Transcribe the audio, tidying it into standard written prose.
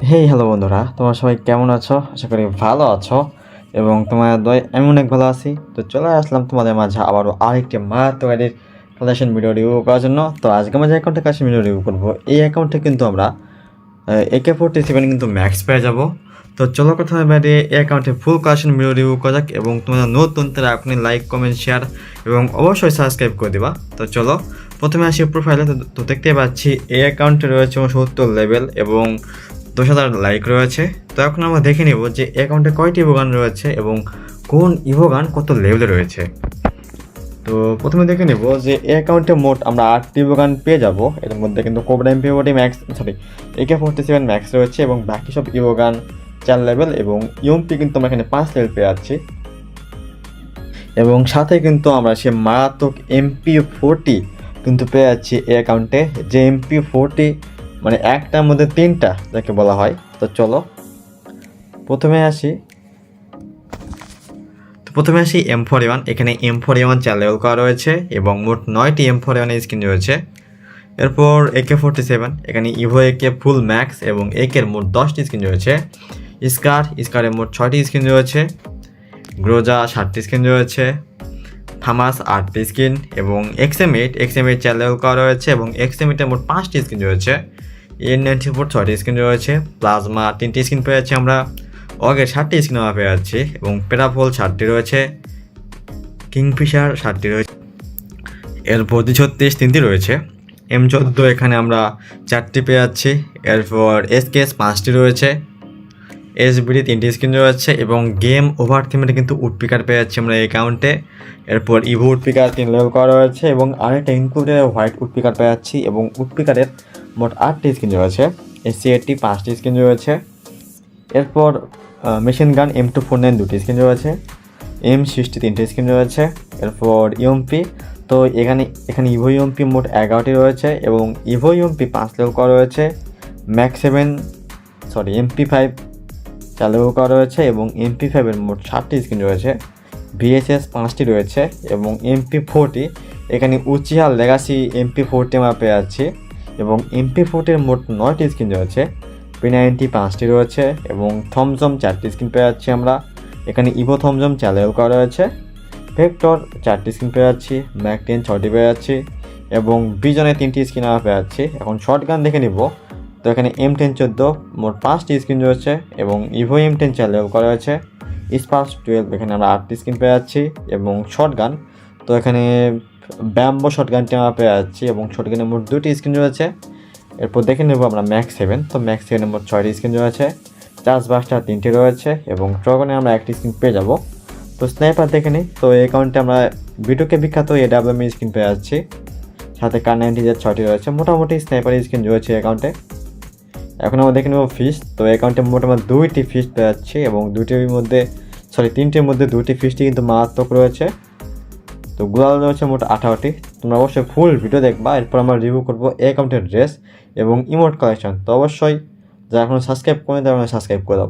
Hello বন্ধুরা, তোমরা সবাই কেমন আছো? আশা করি ভালো আছো এবং তোমাদের দয়ায় আমি অনেক ভালো আছি। তো চলে আসলাম তোমাদের মাঝে আবারও আরেকটি মারাত্মক আইডির কালেকশন ভিডিও রিভিউ করার জন্য। তো আজকে আমরা যে অ্যাকাউন্টে কালেকশন ভিডিও রিভিউ করবো, এই অ্যাকাউন্টে কিন্তু আমরা AK-47 কিন্তু ম্যাক্স পেয়ে যাব। তো চলো কথা বাইরে এই অ্যাকাউন্টে ফুল কালেকশন ভিডিও রিভিউ করা যাক এবং তোমাদের নতুন তারা এখনই লাইক, কমেন্ট, শেয়ার এবং অবশ্যই সাবস্ক্রাইব করে দিবা। তো চলো প্রথমে আসি প্রোফাইলে। তো দেখতে পাচ্ছি এই অ্যাকাউন্টে রয়েছে 70 লেভেল এবং 10,000 লাইক রয়েছে। তো এখন আমরা দেখে নেব যে অ্যাকাউন্টে কয়টি ইভোগান রয়েছে এবং কোন ইভোগান কত লেভেলে রয়েছে। তো প্রথমে দেখে নেব যে এই অ্যাকাউন্টে মোট আমরা 8টি ইভোগান পেয়ে যাব। এর মধ্যে কিন্তু cobra MP40 max AK-47 max রয়েছে এবং বাকি সব ইভোগান 4 লেভেল এবং ইউএমপি কিন্তু আমরা এখানে 5 লেভেল পেয়ে যাচ্ছি। এবং সাথে কিন্তু আমরা সে মারাত্মক MP40 কিন্তু পেয়ে যাচ্ছি এই অ্যাকাউন্টে, যে MP40 মানে একটার মধ্যে 3টা যাকে বলা হয়। তো চলো প্রথমে আসি M41। এখানে M41 4 লেভেল করা রয়েছে এবং মোট 9টি M41 স্কিন রয়েছে। এরপর AK-47, এখানে ইভো AK ফুল ম্যাক্স এবং একের মোট 10টি স্কিন রয়েছে। স্কারের মোট 6টি স্কিন রয়েছে। গ্রোজা 7টি স্কিন রয়েছে। ফামাস 8টি স্কিন এবং XM8 4 লেভেল করা রয়েছে এবং XM8 মোট 5টি স্কিন রয়েছে। N94 6টি স্কিন রয়েছে। প্লাজমা 3টি স্কিন পেয়ে যাচ্ছি আমরা। অগের 7টি স্কিন আমরা পেয়ে যাচ্ছি এবং পেরাফল 7টি রয়েছে। কিংফিশার 7টি রয়েছে। এরপর 36 3টি রয়েছে। M14 এখানে আমরা 4টি পেয়ে যাচ্ছি। এরপর SKS 5টি রয়েছে। SBD 3টি স্কিন রয়েছে এবং গেম ওভার থিমের কিন্তু উডপিকার পেয়ে যাচ্ছি আমরা এই অ্যাকাউন্টে। এরপর ইভো উডপিকার 3 লেভেল করা রয়েছে এবং আরেকটা ইনক্লুডেড হোয়াইট উডপিকার পেয়ে যাচ্ছি এবং উডপিকারের মোট 8টি স্কিন রয়েছে। SC80 5টি স্কিন রয়েছে। এরপর মেশিন গান M249 2টি স্কিন রয়েছে। M60 3টি স্কিন রয়েছে। এরপর ইউএমপি, তো এখানে ইভো ইউএমপি মোট 11টি রয়েছে এবং ইভো ইউএমপি 5 লেভেল করা রয়েছে। MP5 4 লেভেল করা রয়েছে এবং MP5 এর মোট 7টি স্কিন রয়েছে। VSS 5টি রয়েছে এবং MP40, এখানে উচিহা লেগাসি MP40 আমরা পেয়ে যাচ্ছি এবং MP40 এর মোট 9টি স্কিন রয়েছে। P90 5টি রয়েছে এবং থমজম 4টি স্কিন পেয়ে যাচ্ছি আমরা। এখানে ইভো থমজম 4 লেভেল করা রয়েছে। ভেক্টর 4টি স্কিন পেয়ে যাচ্ছি। ম্যাক-10 6টি পেয়ে যাচ্ছি এবং বিজনে 3টি স্কিন আমরা পেয়ে যাচ্ছি। এখন শর্ট গান দেখে নিব। তো এখানে M1014 মোট 5টি স্কিন রয়েছে এবং ইভো M10 4 লেভেল করা রয়েছে। স্পার্স 12 এখানে আমরা 8টি স্কিন পেয়ে যাচ্ছি এবং শর্ট গান, তো এখানে ব্যাম্বো শর্ট গানটি আমরা পেয়ে যাচ্ছি এবং শর্ট গানের মোট 2টি স্কিন রয়েছে। এরপর দেখে নেব আমরা ম্যাক্স-7, তো ম্যাক্স-7 মোট 6টি স্কিন রয়েছে। চার্জ বাস্টার 3টি রয়েছে এবং ট্রগনে আমরা 1টি স্কিন পেয়ে যাব। তো স্নাইপার দেখে নিই। তো এই অ্যাকাউন্টে আমরা বিটুকে বিখ্যাত AWM স্কিন পেয়ে যাচ্ছি, সাথে কার-90 6টি রয়েছে। মোটামুটি স্নাইপার স্কিন রয়েছে অ্যাকাউন্টে। এখন আমরা দেখে নেব ফিস্ট। তো অ্যাকাউন্টে মোটামুটি 2টি ফিস্ট পেয়ে যাচ্ছি এবং 3টির মধ্যে 2টি ফিস্টই কিন্তু মারাত্মক রয়েছে। তো গ্লোয়াল রয়েছে মোট 18টি। তোমরা অবশ্যই ফুল ভিডিও দেখবা। এরপর আমরা রিভিউ করবো অ্যাকাউন্টের ড্রেস এবং ইমোট কালেকশন। তো অবশ্যই যারা এখনও সাবস্ক্রাইব করে দেয় সাবস্ক্রাইব করে দাও।